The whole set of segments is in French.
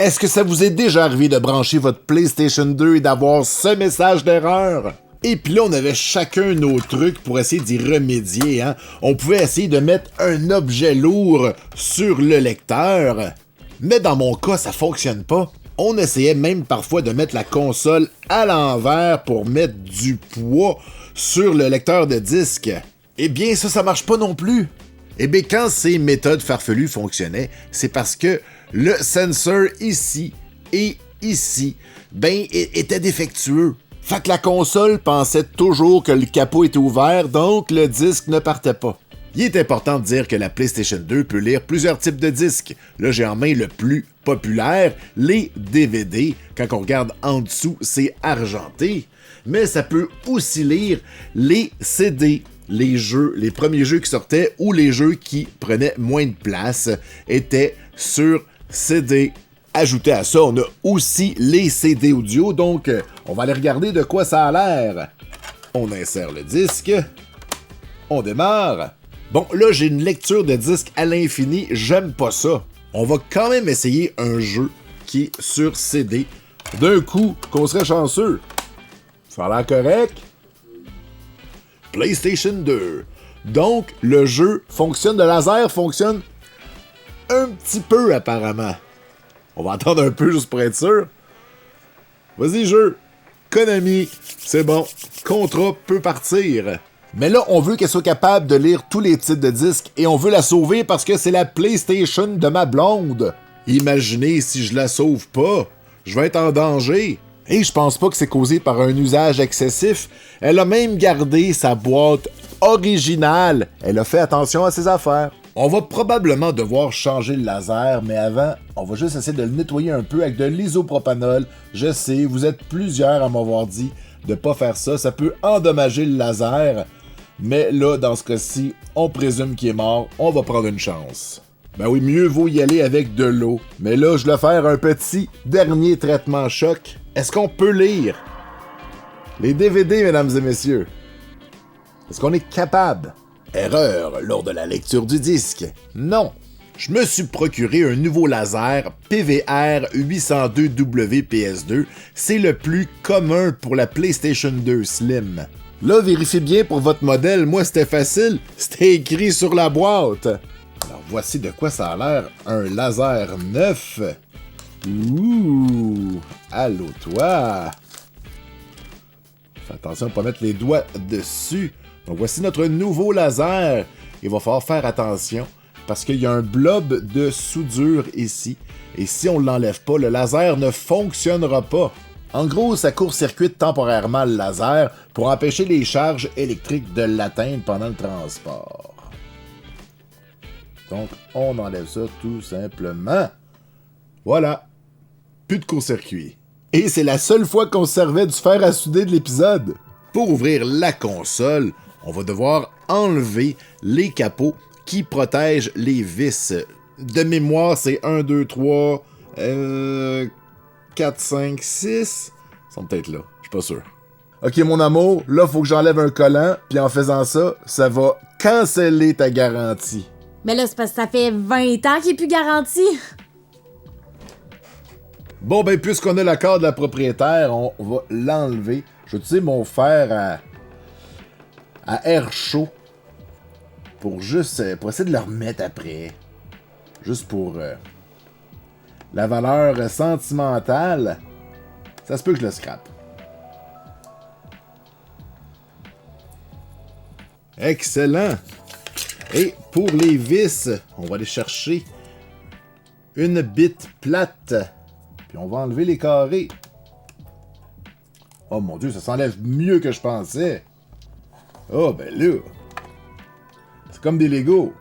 Est-ce que ça vous est déjà arrivé de brancher votre PlayStation 2 et d'avoir ce message d'erreur? Et puis là, on avait chacun nos trucs pour essayer d'y remédier, hein. On pouvait essayer de mettre un objet lourd sur le lecteur, mais dans mon cas, ça fonctionne pas. On essayait même parfois de mettre la console à l'envers pour mettre du poids sur le lecteur de disque. Eh bien, ça marche pas non plus. Eh bien, quand ces méthodes farfelues fonctionnaient, c'est parce que le sensor ici et ici, était défectueux. Fait que la console pensait toujours que le capot était ouvert, donc le disque ne partait pas. Il est important de dire que la PlayStation 2 peut lire plusieurs types de disques. Là, j'ai en main le plus populaire, les DVD. Quand on regarde en dessous, c'est argenté. Mais ça peut aussi lire les CD. Les premiers jeux qui sortaient ou les jeux qui prenaient moins de place étaient sur CD. Ajouté à ça, on a aussi les CD audio, donc on va aller regarder de quoi ça a l'air. On insère le disque. On démarre. Bon, là, j'ai une lecture de disque à l'infini, j'aime pas ça. On va quand même essayer un jeu qui est sur CD. D'un coup, qu'on serait chanceux. Ça a l'air correct. PlayStation 2. Donc, le jeu fonctionne, le laser fonctionne un petit peu apparemment. On va attendre un peu juste pour être sûr. Vas-y, jeu. Konami. C'est bon. Contrat peut partir. Mais là, on veut qu'elle soit capable de lire tous les titres de disques et on veut la sauver parce que c'est la PlayStation de ma blonde. Imaginez si je la sauve pas. Je vais être en danger. Et je pense pas que c'est causé par un usage excessif. Elle a même gardé sa boîte originale. Elle a fait attention à ses affaires. On va probablement devoir changer le laser, mais avant, on va juste essayer de le nettoyer un peu avec de l'isopropanol. Je sais, vous êtes plusieurs à m'avoir dit de pas faire ça. Ça peut endommager le laser. Mais là, dans ce cas-ci, on présume qu'il est mort. On va prendre une chance. Ben oui, mieux vaut y aller avec de l'eau. Mais là, je vais faire un petit dernier traitement choc. Est-ce qu'on peut lire les DVD, mesdames et messieurs? Est-ce qu'on est capable? Erreur lors de la lecture du disque. Non. Je me suis procuré un nouveau laser PVR 802WPS2. C'est le plus commun pour la PlayStation 2 Slim. Là, vérifiez bien pour votre modèle. Moi, c'était facile. C'était écrit sur la boîte. Alors, voici de quoi ça a l'air. Un laser neuf. Ouh! Allô, toi! Fais attention à ne pas mettre les doigts dessus. Donc, voici notre nouveau laser. Il va falloir faire attention parce qu'il y a un blob de soudure ici. Et si on ne l'enlève pas, le laser ne fonctionnera pas. En gros, ça court-circuite temporairement le laser pour empêcher les charges électriques de l'atteindre pendant le transport. Donc, on enlève ça tout simplement. Voilà. Plus de court-circuit. Et c'est la seule fois qu'on se servait du fer à souder de l'épisode. Pour ouvrir la console, on va devoir enlever les capots qui protègent les vis. De mémoire, c'est 1, 2, 3, 4, 5, 6. Ils sont peut-être là, je suis pas sûr. Ok, mon amour, là, faut que j'enlève un collant, puis en faisant ça, ça va canceller ta garantie. Mais là, c'est parce que ça fait 20 ans qu'il est plus garanti. Bon, ben, puisqu'on a l'accord de la propriétaire, on va l'enlever. Je vais utiliser mon fer à air chaud pour essayer de le remettre après. Juste pour la valeur sentimentale. Ça se peut que je le scrape. Excellent! Et pour les vis, on va aller chercher une bite plate. Puis on va enlever les carrés. Oh mon Dieu, ça s'enlève mieux que je pensais. Oh ben là. C'est comme des Legos.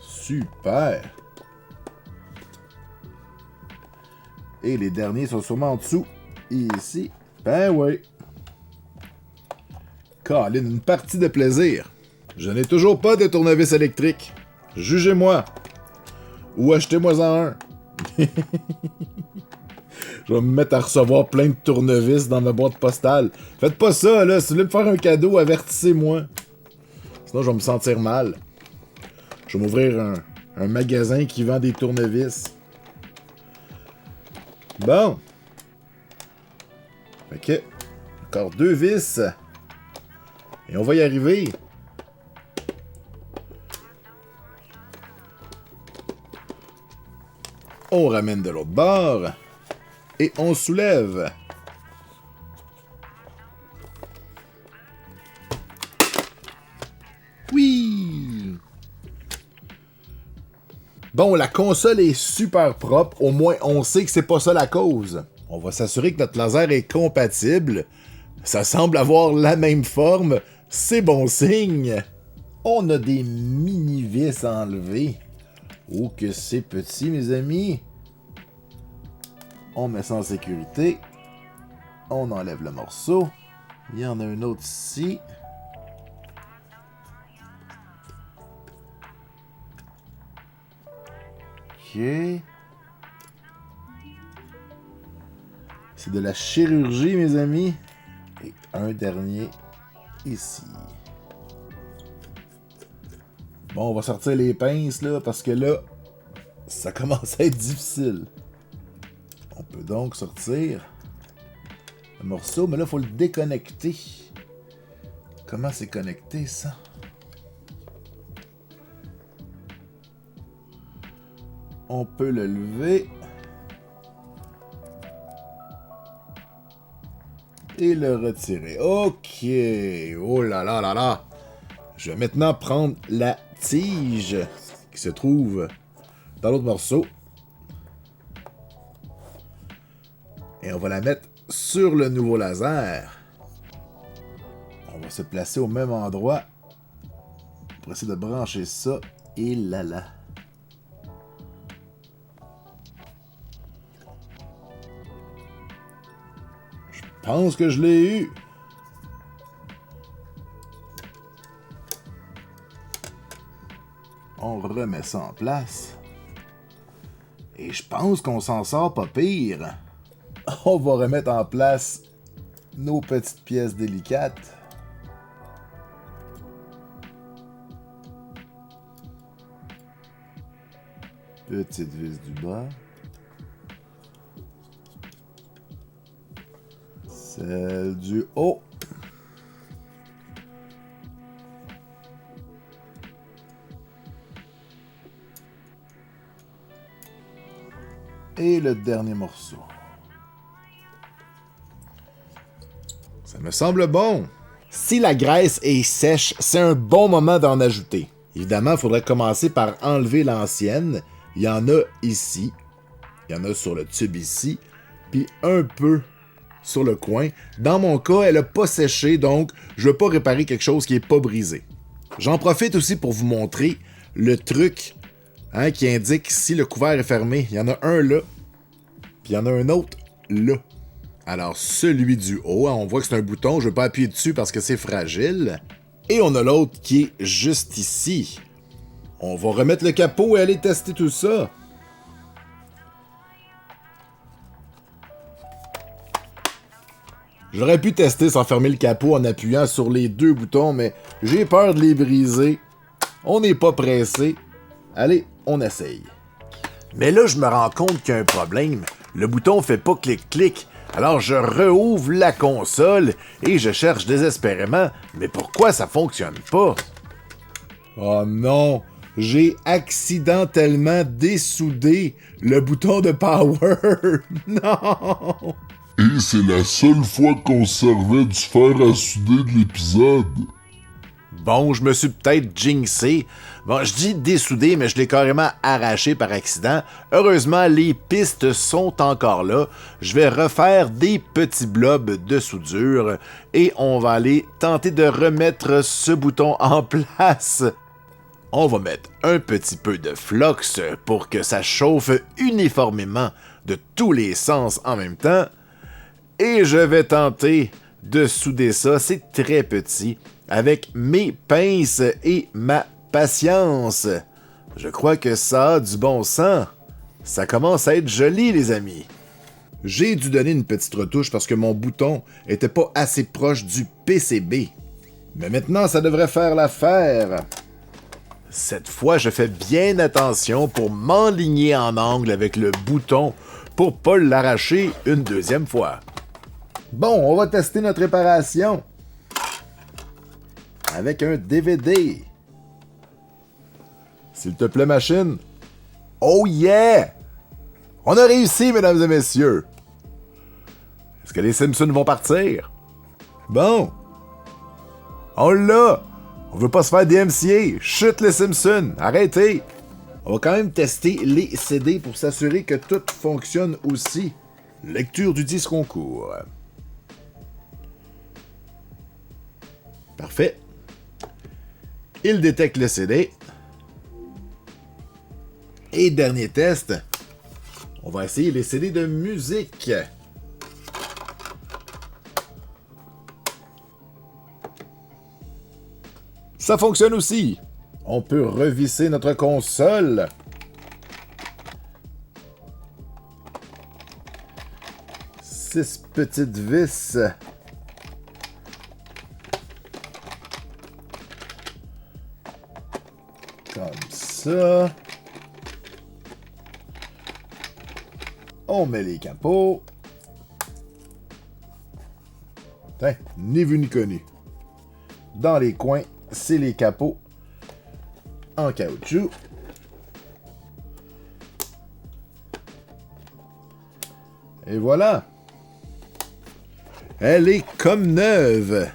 Super. Et les derniers sont sûrement en dessous. Ici. Ben oui. Colin, une partie de plaisir. Je n'ai toujours pas de tournevis électrique. Jugez-moi. Ou achetez-moi-en un. Je vais me mettre à recevoir plein de tournevis dans ma boîte postale. Faites pas ça, là. Si vous voulez me faire un cadeau, avertissez-moi. Sinon, je vais me sentir mal. Je vais m'ouvrir Un magasin qui vend des tournevis. Bon. Fait que, encore 2 vis. Et on va y arriver. On ramène de l'autre bord. Et on soulève. Oui! Bon, la console est super propre. Au moins, on sait que c'est pas ça la cause. On va s'assurer que notre laser est compatible. Ça semble avoir la même forme. C'est bon signe. On a des mini-vis à enlever. Oh, que c'est petit, mes amis. On met ça en sécurité. On enlève le morceau. Il y en a un autre ici. Ok. C'est de la chirurgie, mes amis. Et un dernier ici. Bon, on va sortir les pinces, là, parce que là, ça commence à être difficile. On peut donc sortir le morceau, mais là, il faut le déconnecter. Comment c'est connecté, ça? On peut le lever. Et le retirer. OK. Oh là là là là. Je vais maintenant prendre la tige qui se trouve dans l'autre morceau. Et on va la mettre sur le nouveau laser. On va se placer au même endroit pour essayer de brancher ça. Et là là. Je pense que je l'ai eu. On remet ça en place. Et je pense qu'on s'en sort pas pire. On va remettre en place nos petites pièces délicates. Petite vis du bas. Celle du haut. Et le dernier morceau. Ça me semble bon. Si la graisse est sèche, c'est un bon moment d'en ajouter. Évidemment, il faudrait commencer par enlever l'ancienne. Il y en a ici. Il y en a sur le tube ici. Puis un peu sur le coin. Dans mon cas, elle n'a pas séché, donc je ne veux pas réparer quelque chose qui n'est pas brisé. J'en profite aussi pour vous montrer le truc qui indique si le couvert est fermé. Il y en a un là, puis il y en a un autre là. Alors, celui du haut, on voit que c'est un bouton, je ne veux pas appuyer dessus parce que c'est fragile. Et on a l'autre qui est juste ici. On va remettre le capot et aller tester tout ça. J'aurais pu tester sans fermer le capot en appuyant sur les 2 boutons, mais j'ai peur de les briser. On n'est pas pressé. Allez, on essaye. Mais là, je me rends compte qu'il y a un problème. Le bouton fait pas clic-clic. Alors je rouvre la console et je cherche désespérément. Mais pourquoi ça fonctionne pas? Oh non! J'ai accidentellement dessoudé le bouton de power! Non! Et c'est la seule fois qu'on servait du fer à souder de l'épisode. Bon, je me suis peut-être jinxé. Bon, je dis dessoudé, mais je l'ai carrément arraché par accident. Heureusement, les pistes sont encore là. Je vais refaire des petits blobs de soudure et on va aller tenter de remettre ce bouton en place. On va mettre un petit peu de flox pour que ça chauffe uniformément de tous les sens en même temps. Et je vais tenter de souder ça, c'est très petit, avec mes pinces et ma patience. Je crois que ça a du bon sens. Ça commence à être joli, les amis. J'ai dû donner une petite retouche parce que mon bouton était pas assez proche du PCB. Mais maintenant, ça devrait faire l'affaire. Cette fois, je fais bien attention pour m'enligner en angle avec le bouton pour pas l'arracher une deuxième fois. Bon, on va tester notre réparation avec un DVD. S'il te plaît, machine. Oh yeah! On a réussi, mesdames et messieurs. Est-ce que les Simpsons vont partir? Bon. On l'a! On veut pas se faire DMCA. Chute les Simpsons. Arrêtez. On va quand même tester les CD pour s'assurer que tout fonctionne aussi. Lecture du disque concours. Parfait. Il détecte le CD. Et dernier test, on va essayer les CD de musique. Ça fonctionne aussi. On peut revisser notre console. Six petites vis. Comme ça. On met les capots. Tiens, ni vu ni connu. Dans les coins, c'est les capots en caoutchouc. Et voilà. Elle est comme neuve.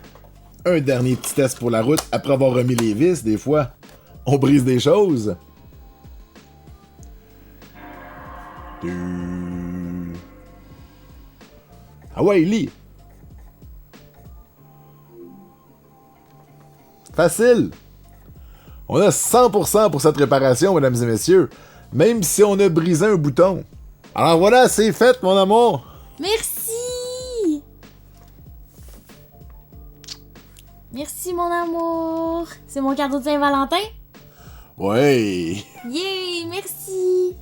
Un dernier petit test pour la route après avoir remis les vis. Des fois, on brise des choses. Ah ouais, lit. Facile. On a 100% pour cette réparation, mesdames et messieurs. Même si on a brisé un bouton. Alors voilà, c'est fait, mon amour. Merci! Merci, mon amour. C'est mon cadeau de Saint-Valentin? Ouais. Yay! Merci!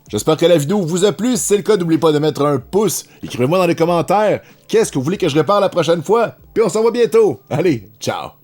J'espère que la vidéo vous a plu. Si c'est le cas, n'oubliez pas de mettre un pouce. Écrivez-moi dans les commentaires qu'est-ce que vous voulez que je répare la prochaine fois. Puis on se revoit bientôt. Allez, ciao!